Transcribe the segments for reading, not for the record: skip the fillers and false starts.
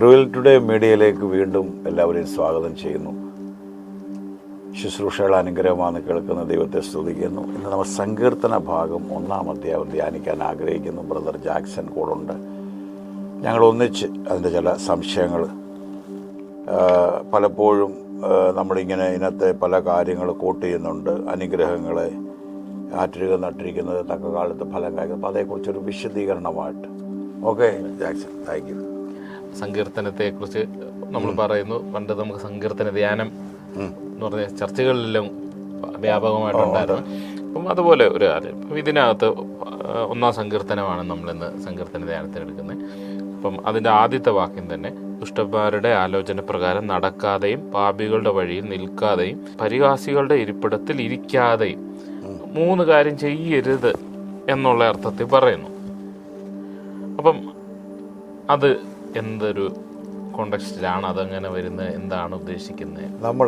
Revel today മീഡിയയിലേക്ക് വീണ്ടും എല്ലാവരെയും സ്വാഗതം ചെയ്യുന്നു. ശുശ്രൂഷകൾ അനുഗ്രഹമാണ് കേൾക്കുന്ന ദൈവത്തെ സ്തുതിക്കുന്നു. ഇന്ന് നമ്മൾ സങ്കീർത്തന ഭാഗം 1-ാം അധ്യായം ധ്യാനിക്കാൻ ആഗ്രഹിക്കുന്നു. ബ്രദർ ജാക്സൺ കൂടെ ഞങ്ങൾ ഒന്നിച്ച് അതിൻ്റെ ചില സംശയങ്ങൾ പലപ്പോഴും നമ്മളിങ്ങനെ ഇന്നത്തെ പല കാര്യങ്ങൾ കോട്ട് ചെയ്യുന്നുണ്ട്. അനുഗ്രഹങ്ങളെ ആറ്റിരിക നട്ടിരിക്കുന്നത് തക്ക കാലത്ത് ഫലം കായ്ക്കുന്നത്. അപ്പോൾ അതേക്കുറിച്ചൊരു വിശദീകരണമായിട്ട്. Okay Jackson, thank you. സങ്കീർത്തനത്തെക്കുറിച്ച് നമ്മൾ പറയുന്നു. പണ്ട് നമുക്ക് സങ്കീർത്തന ധ്യാനം എന്ന് പറഞ്ഞ ചർച്ചകളിലെല്ലാം വ്യാപകമായിട്ടുണ്ടായിരുന്നു. അപ്പം അതുപോലെ ഒരു കാര്യം, അപ്പം ഇതിനകത്ത് 1-ാം സങ്കീർത്തനമാണ് നമ്മളിന്ന് സങ്കീർത്തന ധ്യാനത്തിനെടുക്കുന്നത്. അപ്പം അതിൻ്റെ ആദ്യത്തെ വാക്യം തന്നെ, ദുഷ്ടന്മാരുടെ ആലോചന പ്രകാരം നടക്കാതെയും പാപികളുടെ വഴിയിൽ നിൽക്കാതെയും പരിഹാസികളുടെ ഇരിപ്പിടത്തിൽ ഇരിക്കാതെയും 3 കാര്യം ചെയ്യരുത് എന്നുള്ള അർത്ഥത്തിൽ പറയുന്നു. അപ്പം അത് എന്തൊരു കോണ്ടെക്സ്റ്റിലാണ് അതങ്ങനെ വരുന്നത്, എന്താണ് ഉദ്ദേശിക്കുന്നത്? നമ്മൾ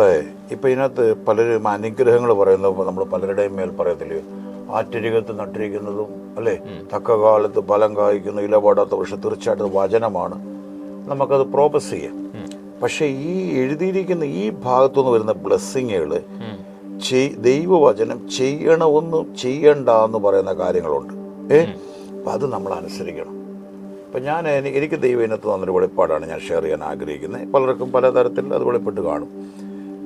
ഇപ്പം ഇതിനകത്ത് പലരും അനുഗ്രഹങ്ങൾ പറയുന്നത് നമ്മൾ പലരുടെയും മേൽ പറയത്തില്ലയോ? ആറ്റരികത്ത് നട്ടിരിക്കുന്നതും അല്ലേ, തക്ക കാലത്ത് ഫലം കായ്ക്കുന്ന ഇലപാടാത്ത വൃക്ഷം. തീർച്ചയായിട്ടും വചനമാണ്, നമുക്കത് പ്രോപ്പസ് ചെയ്യാം. പക്ഷെ ഈ എഴുതിയിരിക്കുന്ന ഈ ഭാഗത്തുനിന്ന് വരുന്ന ബ്ലെസ്സിങ്ങുകൾ, ദൈവവചനം ചെയ്യണമെന്നും ചെയ്യണ്ട എന്ന് പറയുന്ന കാര്യങ്ങളുണ്ട്. അപ്പം അത് നമ്മൾ അനുസരിക്കണം. അപ്പം എനിക്ക് ദൈവം ഇതിനകത്ത് തന്നൊരു വെളിപ്പാടാണ് ഞാൻ ഷെയർ ചെയ്യാൻ ആഗ്രഹിക്കുന്നത്. പലർക്കും പലതരത്തിൽ അത് വെളിപ്പെട്ട് കാണും.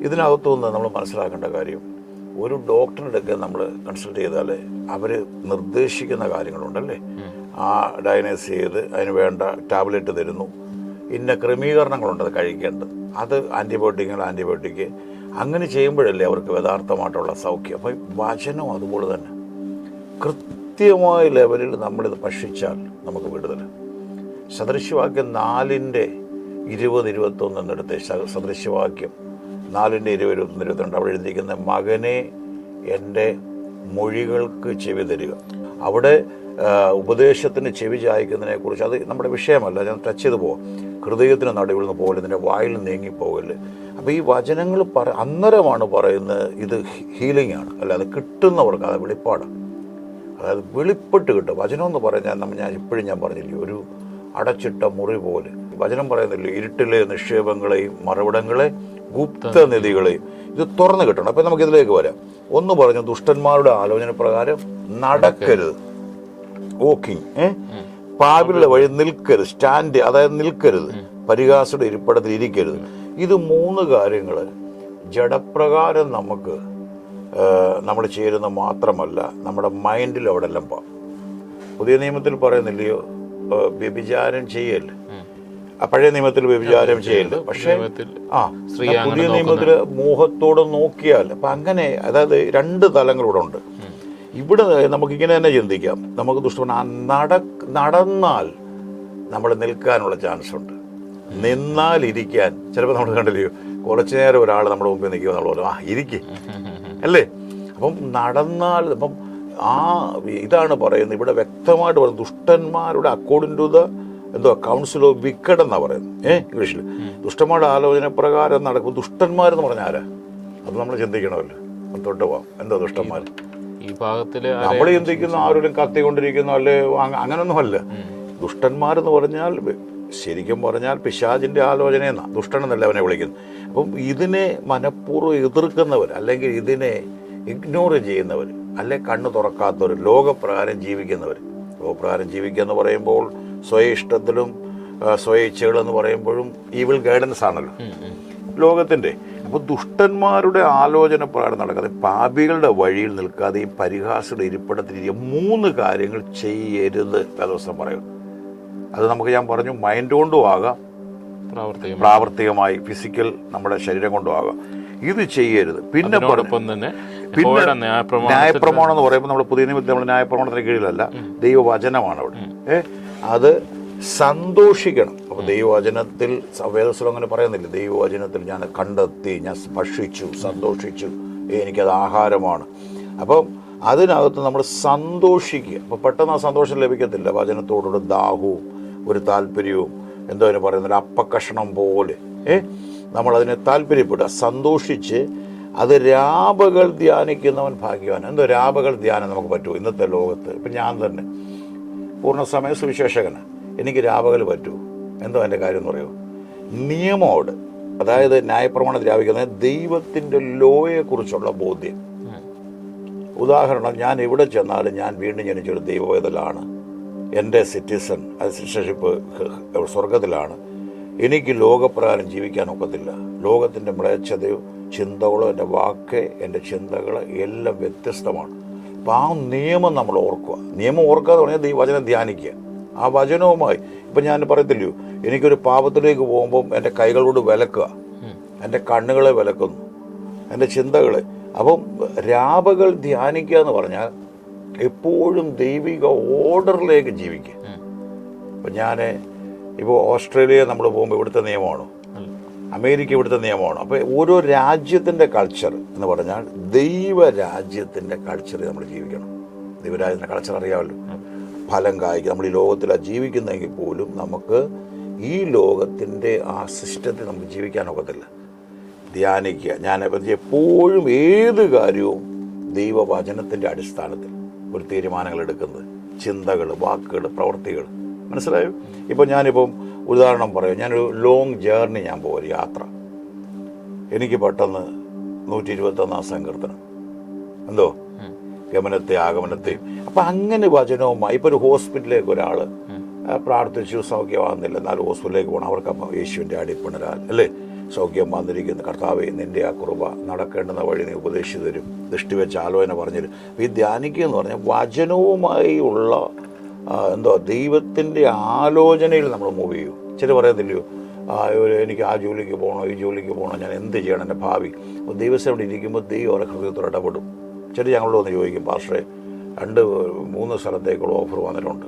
ഇതിനകത്തുനിന്ന് നമ്മൾ മനസ്സിലാക്കേണ്ട കാര്യം, ഒരു ഡോക്ടറുടെയൊക്കെ നമ്മൾ കൺസൾട്ട് ചെയ്താൽ അവർ നിർദ്ദേശിക്കുന്ന കാര്യങ്ങളുണ്ടല്ലേ, ആ ഡയഗ്നോസ് ചെയ്ത് അതിന് വേണ്ട ടാബ്ലറ്റ് തരുന്നു, ഇന്ന ക്രമീകരണങ്ങളുണ്ട് അത് കഴിക്കേണ്ടത്, അത് ആൻറ്റിബയോട്ടിക് അങ്ങനെ ചെയ്യുമ്പോഴല്ലേ അവർക്ക് യഥാർത്ഥമായിട്ടുള്ള സൗഖ്യം. അപ്പം വചനം അതുപോലെ തന്നെ കൃത്യമായ ലെവലിൽ നമ്മളിത് ഭക്ഷിച്ചാൽ നമുക്ക് വിടുതൽ. സദൃശ്യവാക്യം 4:20-21 എന്നെടുത്ത് സദൃശ്യവാക്യം 4:20-22 അവിടെ എഴുതിയിരിക്കുന്ന, മകനെ എൻ്റെ മൊഴികൾക്ക് ചെവി തരിക. അവിടെ ഉപദേശത്തിന് ചെവി ചായ്ക്കുന്നതിനെ കുറിച്ച്, അത് നമ്മുടെ വിഷയമല്ല, ഞാൻ ടച്ച് ചെയ്ത് പോവാം. ഹൃദയത്തിന് നടുവിൽ നിന്ന് പോകല്, ഇതിൻ്റെ വായിൽ നീങ്ങിപ്പോകല്. അപ്പോൾ ഈ വചനങ്ങൾ അന്നേരമാണ് പറയുന്നത് ഇത് ഹീലിംഗ് ആണ്, അല്ലാതെ കിട്ടുന്നവർക്ക് അത് വെളിപ്പാടാണ്. അതായത് വെളിപ്പെട്ട് കിട്ടും. വചനം എന്ന് പറഞ്ഞാൽ ഞാൻ ഇപ്പോഴും ഞാൻ പറഞ്ഞില്ലേ, ഒരു അടച്ചിട്ട മുറി പോലെ. വചനം പറയുന്നില്ലേ, ഇരുട്ടിലെ നിക്ഷേപങ്ങളെയും മറവിടങ്ങളെ ഗുപ്തനിധികളെയും ഇത് തുറന്നു കിട്ടണം. അപ്പം നമുക്കിതിലേക്ക് വരാം. ഒന്ന് പറഞ്ഞു, ദുഷ്ടന്മാരുടെ ആലോചന പ്രകാരം നടക്കരുത്, വോക്കിംഗ്. പാപികളുടെ വഴി നിൽക്കരുത്, സ്റ്റാൻഡ്, അതായത് നിൽക്കരുത്. പരിഹാസിയുടെ ഇരിപ്പിടത്തിൽ ഇരിക്കരുത്. ഇത് 3 കാര്യങ്ങൾ ജഡപ്രകാരം നമ്മൾ ചേരുന്ന മാത്രമല്ല, നമ്മുടെ മൈൻഡിൽ അവിടെ എല്ലാം പോകാം. പുതിയ നിയമത്തിൽ പറയുന്നില്ലയോ വ്യഭിചാരം ചെയ്യൽ, പഴയ നിയമത്തിൽ വ്യഭിചാരം ചെയ്യൽ. പക്ഷേ പുതിയ നിയമത്തിൽ മോഹത്തോടെ നോക്കിയാൽ. അപ്പം അങ്ങനെ, അതായത് 2 തലങ്ങളിവിടെ ഉണ്ട്. ഇവിടെ നമുക്കിങ്ങനെ തന്നെ ചിന്തിക്കാം, നമുക്ക് നടന്നാൽ നമ്മൾ നിൽക്കാനുള്ള ചാൻസ് ഉണ്ട്, നിന്നാൽ ഇരിക്കാൻ. ചിലപ്പോൾ നമ്മൾ കണ്ടില്ലയോ, കുറച്ചു നേരം ഒരാൾ നമ്മുടെ മുമ്പിൽ നിൽക്കുക എന്നുള്ള ഇരിക്കും അല്ലേ. അപ്പം നടന്നാൽ, അപ്പം ഇതാണ് പറയുന്നത് ഇവിടെ വ്യക്തമായിട്ട് പറയുന്നത്, ദുഷ്ടന്മാരുടെ according to the council of wicked എന്നാണ് പറയുന്നത് ഇംഗ്ലീഷിൽ. ദുഷ്ടന്മാരുടെ ആലോചന പ്രകാരം നടക്കും. ദുഷ്ടന്മാരെന്ന് പറഞ്ഞാൽ ആരാ? അത് നമ്മൾ ചിന്തിക്കണമല്ലോ. തൊട്ട് പോവാം. എന്താ ദുഷ്ടന്മാർ? ഈ ഭാഗത്തിൽ നമ്മൾ ചിന്തിക്കുന്ന ആരെങ്കിലും കത്തിക്കൊണ്ടിരിക്കുന്ന അല്ലേ, അങ്ങനൊന്നുമല്ല. ദുഷ്ടന്മാരെന്ന് പറഞ്ഞാൽ ശരിക്കും പറഞ്ഞാൽ പിശാചിൻ്റെ ആലോചനയെന്നാണ് ദുഷ്ടനെന്നല്ല അവനെ വിളിക്കുന്നത്. അപ്പം ഇതിനെ മനഃപൂർവ്വം എതിർക്കുന്നവർ, അല്ലെങ്കിൽ ഇതിനെ ഇഗ്നോർ ചെയ്യുന്നവർ, അല്ലെ കണ്ണ് തുറക്കാത്തവർ, ലോകപ്രകാരം ജീവിക്കുന്നവർ. ലോകപ്രകാരം ജീവിക്കുക എന്ന് പറയുമ്പോൾ സ്വയ ഇഷ്ടത്തിലും സ്വയ ഇച്ഛകളെന്ന് പറയുമ്പോഴും ഈവിൾ ഗൈഡൻസ് ആണല്ലോ ലോകത്തിൻ്റെ. അപ്പോൾ ദുഷ്ടന്മാരുടെ ആലോചന പ്രകാരം നടക്കാതെ പാപികളുടെ വഴിയിൽ നിൽക്കാതെയും പരിഹാസിയുടെ ഇരിപ്പിടത്തിലിരിക്കുക 3 കാര്യങ്ങൾ ചെയ്യരുത് വേദവസ്തം പറയും. അത് ഞാൻ പറഞ്ഞു, മൈൻഡ് കൊണ്ടും ആകാം, പ്രാവർത്തികമായി ഫിസിക്കൽ നമ്മുടെ ശരീരം കൊണ്ടും ആകാം. ഇത് ചെയ്യരുത്. പിന്നെ ന്യായപ്രമാണം എന്ന് പറയുമ്പോൾ നമ്മൾ പുതിയ നിയമത്തിൽ നമ്മൾ ന്യായപ്രമാണത്തിന് കീഴിലല്ല, ദൈവവചനമാണ് അവിടെ. അത് സന്തോഷിക്കണം. അപ്പോൾ ദൈവവചനത്തിൽ വേദസ്വരം അങ്ങനെ പറയുന്നില്ല, ദൈവവചനത്തിൽ ഞാൻ കണ്ടെത്തി, ഞാൻ ഭക്ഷിച്ചു, സന്തോഷിച്ചു, എനിക്കത് ആഹാരമാണ്. അപ്പം അതിനകത്ത് നമ്മൾ സന്തോഷിക്കുക. അപ്പോൾ പെട്ടെന്ന് ആ സന്തോഷം ലഭിക്കത്തില്ല. വചനത്തോടുള്ള ദാഹവും ഒരു താല്പര്യവും, എന്തോ അതിന് പറയുന്നത്, അപ്പക്കഷണം പോലെ നമ്മളതിനെ താല്പര്യപ്പെടുക, സന്തോഷിച്ച് അത് രാപകൾ ധ്യാനിക്കുന്നവൻ ഭാഗ്യവാൻ. എന്തോ രാപകൾ ധ്യാനം നമുക്ക് പറ്റുമോ ഇന്നത്തെ ലോകത്ത്? ഇപ്പം ഞാൻ തന്നെ പൂർണ്ണസമയ സുവിശേഷകന്, എനിക്ക് രാപകൽ പറ്റുമോ? എന്തോ എൻ്റെ കാര്യം എന്ന് പറയുമോ? നിയമോട്, അതായത് ന്യായപ്രമാണം ദ്രാപിക്കുന്നത് ദൈവത്തിൻ്റെ ലോയെക്കുറിച്ചുള്ള ബോധ്യം. ഉദാഹരണം, ഞാൻ എവിടെ ചെന്നാലും ഞാൻ വീണ്ടും ജനിച്ചൊരു ദൈവവേദലാണ്, എൻ്റെ സിറ്റിസൺഷിപ്പ് സ്വർഗത്തിലാണ്, എനിക്ക് ലോകപ്രകാരം ജീവിക്കാൻ ഒക്കത്തില്ല, ലോകത്തിൻ്റെ മ്ലേച്ഛതയോ ചിന്തകളോ എൻ്റെ വാക്ക് എൻ്റെ ചിന്തകൾ എല്ലാം വ്യത്യസ്തമാണ്. അപ്പോൾ ആ നിയമം നമ്മൾ ഓർക്കുക. നിയമം ഓർക്കാതെ പറഞ്ഞാൽ ഈ വചനം ധ്യാനിക്കുക. ആ വചനവുമായി ഇപ്പം ഞാൻ പറയത്തില്ലയോ, എനിക്കൊരു പാപത്തിലേക്ക് പോകുമ്പം എൻ്റെ കൈകളോട് വിലക്കുക, എൻ്റെ കണ്ണുകളെ വിലക്കുന്നു, എൻ്റെ ചിന്തകളെ. അപ്പം രാപകൾ ധ്യാനിക്കുക എന്ന് പറഞ്ഞാൽ എപ്പോഴും ദൈവിക ഓർഡറിലേക്ക് ജീവിക്കുക. അപ്പം ഇപ്പോൾ ഓസ്ട്രേലിയ നമ്മൾ പോകുമ്പോൾ ഇവിടുത്തെ നിയമമാണോ, അമേരിക്ക ഇവിടുത്തെ നിയമമാണോ? അപ്പോൾ ഓരോ രാജ്യത്തിൻ്റെ കൾച്ചർ എന്ന് പറഞ്ഞാൽ ദൈവരാജ്യത്തിൻ്റെ കൾച്ചറിൽ നമ്മൾ ജീവിക്കണം. ദൈവരാജ്യത്തിൻ്റെ കൾച്ചർ അറിയാമല്ലോ. ഫലം കായ്ക്കുക. നമ്മൾ ഈ ലോകത്തിലാണ് ജീവിക്കുന്നതെങ്കിൽ പോലും നമുക്ക് ഈ ലോകത്തിൻ്റെ ആ സിസ്റ്റത്തിൽ നമുക്ക് ജീവിക്കാനൊക്കത്തില്ല. ധ്യാനിക്കുക. ഞാൻ എപ്പോഴും ഏത് കാര്യവും ദൈവവചനത്തിൻ്റെ അടിസ്ഥാനത്തിൽ ഒരു തീരുമാനങ്ങൾ എടുക്കുന്നത്, ചിന്തകൾ, വാക്കുകൾ, പ്രവൃത്തികൾ. മനസ്സിലായോ? ഇപ്പം ഞാനിപ്പം ഉദാഹരണം പറയാം, ഞാനൊരു ലോങ് ജേർണി ഞാൻ പോകും, യാത്ര. എനിക്ക് പെട്ടെന്ന് 121 സങ്കീർത്തനം എന്തോ ഗമനത്തെ ആഗമനത്തെയും. അപ്പം അങ്ങനെ വചനവുമായി ഇപ്പോൾ ഒരു ഹോസ്പിറ്റലിലേക്ക് ഒരാൾ പ്രാർത്ഥിച്ചു സൗഖ്യമാകുന്നില്ല, എന്നാലും ഹോസ്പിറ്റലിലേക്ക് പോകണം. അവർക്കപ്പം യേശുവിൻ്റെ അടിപ്പിണരാൽ അല്ലേ സൗഖ്യം വന്നിരിക്കുന്ന കർത്താവേ, നിൻ്റെ ആ കൃപ നടക്കേണ്ടുന്ന വഴി നീ ഉപദേശിച്ചു തരും, ദൃഷ്ടി വെച്ച് ആലോചന പറഞ്ഞുതരും. ഈ ധ്യാനിക്കുക എന്ന് പറഞ്ഞാൽ വചനവുമായി ഉള്ള ദൈവത്തിൻ്റെ ആലോചനയിൽ നമ്മൾ മൂവ് ചെയ്യും. ചില പറയത്തില്ലയോ, എനിക്ക് ആ ജോലിക്ക് പോകണോ, ഈ ജോലിക്ക് പോകണോ, ഞാൻ എന്ത് ചെയ്യണം, എൻ്റെ ഭാവി. അപ്പോൾ ദൈവസേവനം ഇരിക്കുമ്പോൾ ദൈവം അവരുടെ ഹൃദയത്തോട് ഇടപെടും. ചില ഞങ്ങളോട് വന്ന് ചോദിക്കും, പാസ്റ്ററെ 2-3 സ്ഥലത്തേക്കുള്ള ഓഫർ വന്നിട്ടുണ്ട്,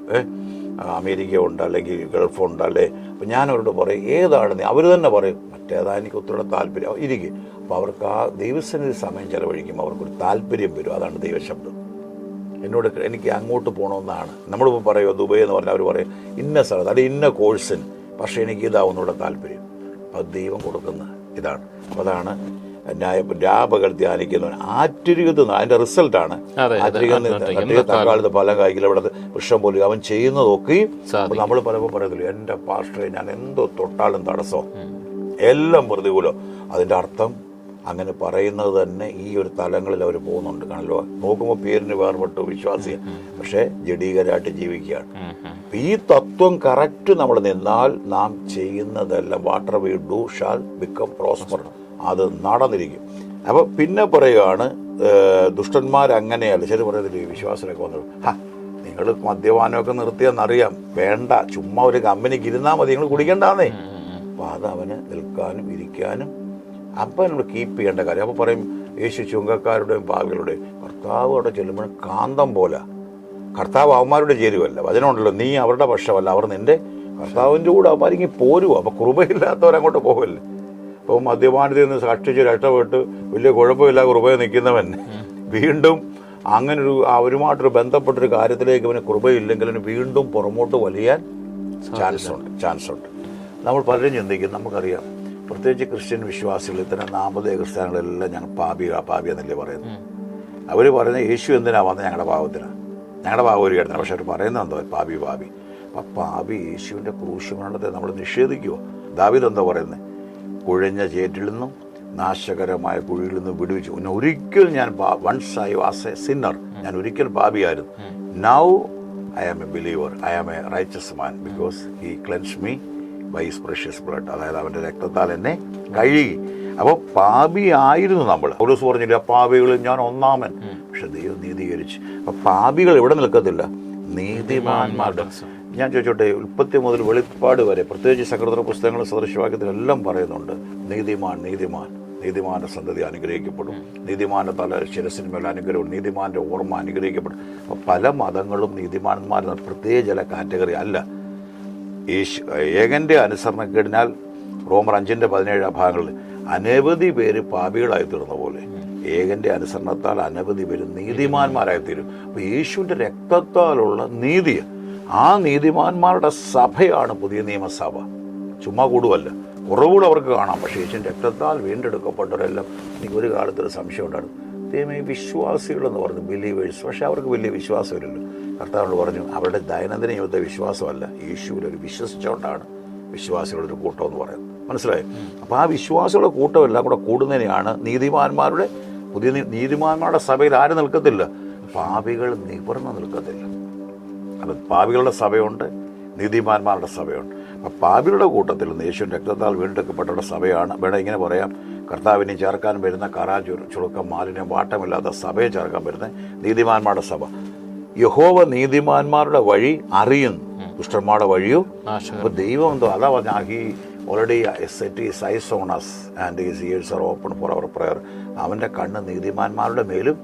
അമേരിക്ക ഉണ്ട്, അല്ലെങ്കിൽ ഗൾഫ് ഉണ്ട്, അല്ലേ. അപ്പം ഞാനവരോട് പറയും ഏതാണെന്ന്. അവർ തന്നെ പറയും മറ്റേതാ എനിക്ക് ഒത്തിരി താല്പര്യം ഇരിക്കും. അപ്പോൾ അവർക്ക് ആ ദൈവസേനയിൽ സമയം ചെലവഴിക്കുമ്പോൾ അവർക്കൊരു താല്പര്യം വരും. അതാണ് ദൈവശബ്ദം. എന്നോട് എനിക്ക് അങ്ങോട്ട് പോകണമെന്നാണ്. നമ്മളിപ്പോൾ പറയുമോ ദുബൈ എന്ന് പറഞ്ഞാൽ അവർ പറയും ഇന്ന സ്ഥലത്ത് അല്ലെങ്കിൽ ഇന്ന കോഴ്സിന്, പക്ഷേ എനിക്ക് ഇതാവുന്നുള്ള താല്പര്യം. അത് ദൈവം കൊടുക്കുന്ന ഇതാണ്. അപ്പോൾ അതാണ് രാപകൾ ധ്യാനിക്കുന്നവൻ ആറ്റരികത്ത് അതിൻ്റെ റിസൾട്ടാണ്. തക്കാലത്ത് പല കായ്ക്കിൽ ഇവിടെ വൃക്ഷം പോലും അവൻ ചെയ്യുന്നതൊക്കെയും. നമ്മൾ പലപ്പോൾ പറയത്തില്ല, എൻ്റെ പാസ്റ്ററെ ഞാൻ എന്തോ തൊട്ടാലും തടസ്സം, എല്ലാം പ്രതികൂലം. അതിൻ്റെ അർത്ഥം അങ്ങനെ പറയുന്നത് തന്നെ ഈ ഒരു തലങ്ങളിൽ അവർ പോകുന്നുണ്ട്. കാണല്ലോ, നോക്കുമ്പോൾ പേരിന് വേർപെട്ടു വിശ്വാസിയ, പക്ഷേ ജഡീകരായിട്ട് ജീവിക്കുകയാണ്. ഈ തത്വം കറക്റ്റ് നമ്മൾ നിന്നാൽ നാം ചെയ്യുന്നതെല്ലാം water we do shall become prosper, അത് നടന്നിരിക്കും. അപ്പോൾ പിന്നെ പറയുകയാണ് ദുഷ്ടന്മാരങ്ങനെയല്ല. ശരി പറയത്തില്ല, വിശ്വാസമൊക്കെ വന്നു നിങ്ങൾ മദ്യപാനമൊക്കെ നിർത്തിയെന്നറിയാം, വേണ്ട, ചുമ്മാ ഒരു കമ്പനിക്ക് ഇരുന്നാൽ മതി, നിങ്ങൾ കുടിക്കണ്ടാന്നേ. അപ്പോൾ അത് അവന് നിൽക്കാനും ഇരിക്കാനും അപ്പം നമ്മൾ കീപ്പ് ചെയ്യേണ്ട കാര്യം. അപ്പോൾ പറയും യേശു ചുങ്കക്കാരുടെയും പാവികളുടെയും. കർത്താവ് അവിടെ ചെല്ലുമ്പോൾ കാന്തം പോലെ. കർത്താവ് അവന്മാരുടെ ചേരുവല്ല. വചനമുണ്ടല്ലോ, നീ അവരുടെ പക്ഷമല്ല, അവർ നിൻ്റെ കർത്താവിൻ്റെ കൂടെ അവന്മാരിങ്ങി പോരുമോ. അപ്പോൾ കൃപയില്ലാത്തവരങ്ങോട്ട് പോകല്ലേ. അപ്പോൾ മദ്യപാനത്തിൽ നിന്ന് സാക്ഷിച്ച് രക്ഷപ്പെട്ട് വലിയ കുഴപ്പമില്ല കൃപയിൽ നിൽക്കുന്നവൻ വീണ്ടും അങ്ങനൊരു അവരുമായിട്ടൊരു ബന്ധപ്പെട്ടൊരു കാര്യത്തിലേക്ക് അവന് കൃപയില്ലെങ്കിൽ അവന് വീണ്ടും പുറമോട്ട് വലിയാൻ ചാൻസ് ഉണ്ട്. നമ്മൾ പലരും ചിന്തിക്കും, നമുക്കറിയാം, പ്രത്യേകിച്ച് ക്രിസ്ത്യൻ വിശ്വാസികൾ, ഇത്തരം നാമതേ ക്രിസ്ത്യാനികളെല്ലാം ഞങ്ങൾ പാപി എന്നല്ലേ പറയുന്നത്. അവർ പറയുന്നത് യേശു എന്തിനാ വന്നത്, ഞങ്ങളുടെ പാപത്തിനാണ്, ഞങ്ങളുടെ പാപം ഒരു കേട്ടത്. പക്ഷെ അവർ പറയുന്നത് എന്തോ പാപി. അപ്പം പാപി യേശുവിൻ്റെ ക്രൂശുമരണത്തെ നമ്മൾ നിഷേധിക്കുമോ? ദാവീദ് എന്താ പറയുന്നത്? കുഴഞ്ഞ ചേറ്റിൽ നിന്നും നാശകരമായ കുഴിയിൽ നിന്നും വിടുവിച്ചു. ഒരിക്കൽ ഞാൻ once I was a sinner, ഞാൻ ഒരിക്കൽ പാപിയായിരുന്നു. Now I am a believer, I am a righteous man because he cleanse me by his precious blood. അതായത് അവൻ്റെ രക്തത്താൽ എന്നെ കഴുകി. അപ്പോൾ പാപിയായിരുന്നു നമ്മൾ. പൗലോസ് പറഞ്ഞില്ല പാപികളിൽ ഞാൻ ഒന്നാമൻ, പക്ഷെ ദൈവം നീതീകരിച്ചു. അപ്പം പാപികൾ ഇവിടെ നിൽക്കത്തില്ല, നീതിമാന്മാരുടെ. ഞാൻ ചോദിച്ചോട്ടെ, ഉൽപ്പത്തി മുതൽ വെളിപ്പാട് വരെ, പ്രത്യേകിച്ച് സകൃത പുസ്തകങ്ങളും സദൃശവാക്യത്തിലെല്ലാം പറയുന്നുണ്ട് നീതിമാന്റെ സന്തതി അനുഗ്രഹിക്കപ്പെടും, നീതിമാന്റെ തല ശിരസിന്മേൽ അനുഗ്രഹം, നീതിമാന്റെ ഓർമ്മ അനുഗ്രഹിക്കപ്പെടും. അപ്പം പല മതങ്ങളും നീതിമാന്മാർ പ്രത്യേക ചില കാറ്റഗറി അല്ല. ഏകൻ്റെ അനുസരണക്കേടിനാൽ റോമർ 5:17 ഭാഗങ്ങളിൽ അനവധി പേര് പാപികളായി തീർന്ന പോലെ ഏകൻ്റെ അനുസരണത്താൽ അനവധി പേര് നീതിമാന്മാരായിത്തീരും. അപ്പോൾ യേശുവിൻ്റെ രക്തത്താലുള്ള നീതി, ആ നീതിമാന്മാരുടെ സഭയാണ് പുതിയ നിയമസഭ. ചുമ്മാ കൂടുവല്ല, കുറവുകൂടെ അവർക്ക് കാണാം. പക്ഷേ യേശുവിൻ്റെ രക്തത്താൽ വീണ്ടെടുക്കപ്പെട്ടവരെല്ലാം, എനിക്ക് ഒരു കാലത്തൊരു സംശയം ഉണ്ടായിരുന്നു, ദൈവമേ വിശ്വാസികളെന്ന് പറഞ്ഞു ബിലീവേഴ്സ്, പക്ഷേ അവർക്ക് വലിയ വിശ്വാസമില്ലല്ലോ. കർത്താവിനോട് പറഞ്ഞു അവരുടെ ദൈനംദിന ജീവിതത്തെ വിശ്വാസമല്ല, യേശുവിലൊരു വിശ്വസിച്ചുകൊണ്ടാണ് വിശ്വാസികളൊരു കൂട്ടമെന്ന് പറയുന്നത്. മനസ്സിലായി? അപ്പോൾ ആ വിശ്വാസികളുടെ കൂട്ടമെല്ലാം കൂടെ കൂടുന്നതിനെയാണ് നീതിമാന്മാരുടെ നീതിമാന്മാരുടെ സഭയിൽ ആരും നിൽക്കത്തില്ല, പാപികൾ നിവർന്ന് നിൽക്കത്തില്ല. അപ്പം പാപികളുടെ സഭയുണ്ട്, നീതിമാന്മാരുടെ സഭയുണ്ട്. അപ്പം പാപികളുടെ കൂട്ടത്തിൽ യേശുവിൻ്റെ രക്തത്താൽ വീണ്ടെടുക്കപ്പെട്ടവരുടെ സഭയാണ്. വേണം ഇങ്ങനെ പറയാം, കർത്താവിനെ ചേർക്കാൻ വരുന്ന കറാ ചുളുക്കം മാലിന്യം വാട്ടമില്ലാത്ത സഭയെ ചേർക്കാൻ വരുന്ന നീതിമാന്മാരുടെ സഭ. യഹോവ നീതിമാന്മാരുടെ വഴി അറിയുന്നു, ദുഷ്ടന്മാരുടെ വഴിയോ. അപ്പോൾ ദൈവം എന്തോ അതാ പറഞ്ഞ he already set his eyes on us and his ears are open for our prayer. അവൻ്റെ കണ്ണ് നീതിമാന്മാരുടെ മേലും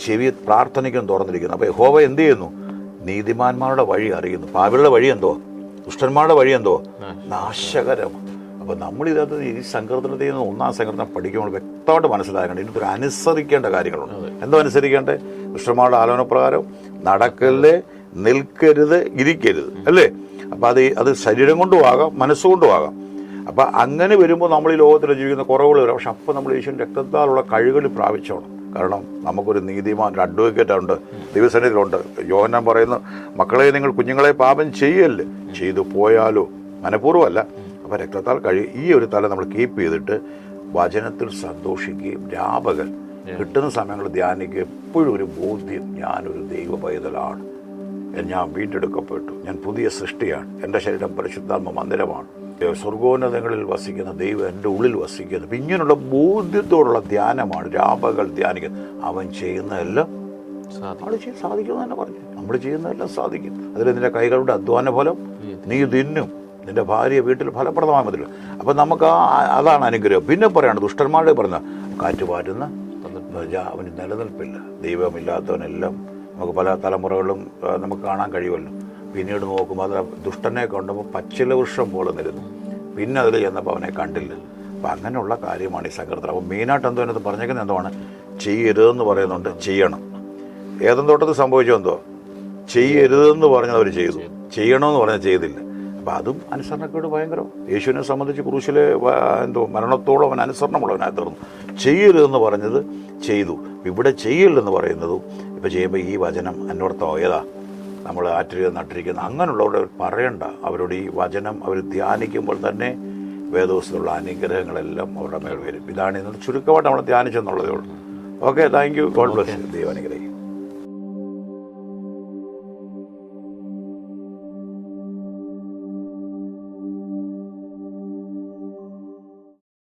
ചെവി പ്രാർത്ഥനയ്ക്കും തുറന്നിരിക്കുന്നു. അപ്പോൾ യഹോവ എന്ത് ചെയ്യുന്നു? നീതിമാന്മാരുടെ വഴി അറിയുന്നു. പാപികളുടെ വഴി എന്തോ, ദുഷ്ടന്മാരുടെ വഴി എന്തോ, നാശകരമാണ്. അപ്പോൾ നമ്മളിതകത്ത് ഈ സങ്കീർത്തനത്തിൽ നിന്ന് 1-ാം സങ്കീർത്തനം പഠിക്കുമ്പോൾ വ്യക്തമായിട്ട് മനസ്സിലാക്കേണ്ടത് ഇതിനൊരു അനുസരിക്കേണ്ട കാര്യങ്ങളുണ്ട്. എന്തോ അനുസരിക്കേണ്ടത്? ദുഷ്ടന്മാരുടെ ആലോചനപ്രകാരം നടക്കല്ലേ, നിൽക്കരുത്, ഇരിക്കരുത്, അല്ലേ? അപ്പോൾ അത് ശരീരം കൊണ്ടും ആകാം, മനസ്സുകൊണ്ടും ആകാം. അപ്പം അങ്ങനെ വരുമ്പോൾ നമ്മൾ ഈ ലോകത്തിൽ ജീവിക്കുന്ന കുറവുകൾ വരും. പക്ഷെ അപ്പോൾ നമ്മൾ യേശുവിൻ്റെ രക്തത്താലുള്ള കഴിവുകൾ പ്രാപിച്ചോണം. കാരണം നമുക്കൊരു നീതിമാൻ, ഒരു അഡ്വക്കേറ്റ് ഉണ്ട്, ദൈവസന്നിധിയിലുണ്ട്. യോഹന്നാൻ പറയുന്നു, മക്കളെ നിങ്ങൾ കുഞ്ഞുങ്ങളെ പാപം ചെയ്യല്ലേ, ചെയ്തു പോയാലോ, മനഃപൂർവ്വമല്ല. അപ്പോൾ രക്തത്താൽ ഈ ഒരു തല നമ്മൾ കീപ്പ് ചെയ്തിട്ട് വചനത്തിൽ സന്തോഷിക്കുകയും രാപകൽ കിട്ടുന്ന സമയങ്ങൾ ധ്യാനിക്കുകയും എപ്പോഴും ഒരു ബോധ്യം, ഞാനൊരു ദൈവ പൈതലാണ്, ഞാൻ വീണ്ടെടുക്കപ്പെട്ടു, ഞാൻ പുതിയ സൃഷ്ടിയാണ്, എൻ്റെ ശരീരം പരിശുദ്ധാത്മ മന്ദിരമാണ്, സ്വർഗോന്നതങ്ങളിൽ വസിക്കുന്ന ദൈവം എൻ്റെ ഉള്ളിൽ വസിക്കുന്നു. അപ്പം ഇങ്ങനെയുള്ള ബോധ്യത്തോടുള്ള ധ്യാനമാണ് രാപകൽ ധ്യാനിക്കുന്നത്. അവൻ ചെയ്യുന്നതെല്ലാം സാധിക്കുമെന്ന് തന്നെ പറഞ്ഞു. നമ്മൾ ചെയ്യുന്നതെല്ലാം സാധിക്കും. അതിൽ നിന്റെ കൈകളുടെ അധ്വാന ഫലം നീ തിന്നും, നിന്റെ ഭാര്യ വീട്ടിൽ ഫലപ്രദമായി മതില്ല. അപ്പം നമുക്ക് അതാണ് അനുഗ്രഹം. പിന്നെ പറയാണ് ദുഷ്ടന്മാരുടെ പറഞ്ഞ കാറ്റ് പാറ്റുന്ന അവന് നിലനിൽപ്പില്ല. ദൈവമില്ലാത്തവനെല്ലാം നമുക്ക് പല തലമുറകളും നമുക്ക് കാണാൻ കഴിയുമല്ലോ. പിന്നീട് നോക്കുമ്പോൾ അത് ദുഷ്ടനെ കണ്ടപ്പോൾ പച്ചില വൃക്ഷം പോലെ നിരുന്നു. പിന്നെ അതിൽ ചെന്നപ്പോൾ അവനെ കണ്ടില്ല. അപ്പം അങ്ങനെയുള്ള കാര്യമാണ് ഈ സങ്കീർത്തനം. അപ്പോൾ മെയിനായിട്ട് എന്തോ അതിനകത്ത് പറഞ്ഞേക്കുന്നത് എന്താണ്? ചെയ്യരുതെന്ന് പറയുന്നുണ്ട്, ചെയ്യണം. ഏതെങ്കിലും തോട്ടത്തിൽ സംഭവിച്ചോ എന്തോ, ചെയ്യരുതെന്ന് പറഞ്ഞത് അവർ ചെയ്തു, ചെയ്യണമെന്ന് പറഞ്ഞാൽ ചെയ്തില്ല. അപ്പം അതും അനുസരണക്കേട് ഭയങ്കരം. യേശുവിനെ സംബന്ധിച്ച് ക്രൂശിലെ മരണത്തോളം അവൻ അനുസരണമുള്ളവനായി തീർന്നു. ചെയ്യരുതെന്ന് പറഞ്ഞത് ചെയ്തു. ഇവിടെ ചെയ്യല്ലെന്ന് പറയുന്നതും ഇപ്പം ചെയ്യുമ്പോൾ ഈ വചനം അന്വർത്ഥം ഏതാ? നമ്മൾ നട്ടിരിക്കുന്ന അങ്ങനെയുള്ളവരുടെ പറയണ്ട. അവരുടെ ഈ വചനം അവർ ധ്യാനിക്കുമ്പോൾ തന്നെ വേദോസ്തുള്ള അനുഗ്രഹങ്ങളെല്ലാം അവരുടെ മേൽ വരും. ഇതാണ് ഇന്ന് ചുരുക്കമായിട്ട് നമ്മൾ ധ്യാനിച്ചെന്നുള്ളതേ ഉള്ളൂ. Okay, thank you. God bless you. ദൈവാനുഗ്രഹിക്കട്ടെ.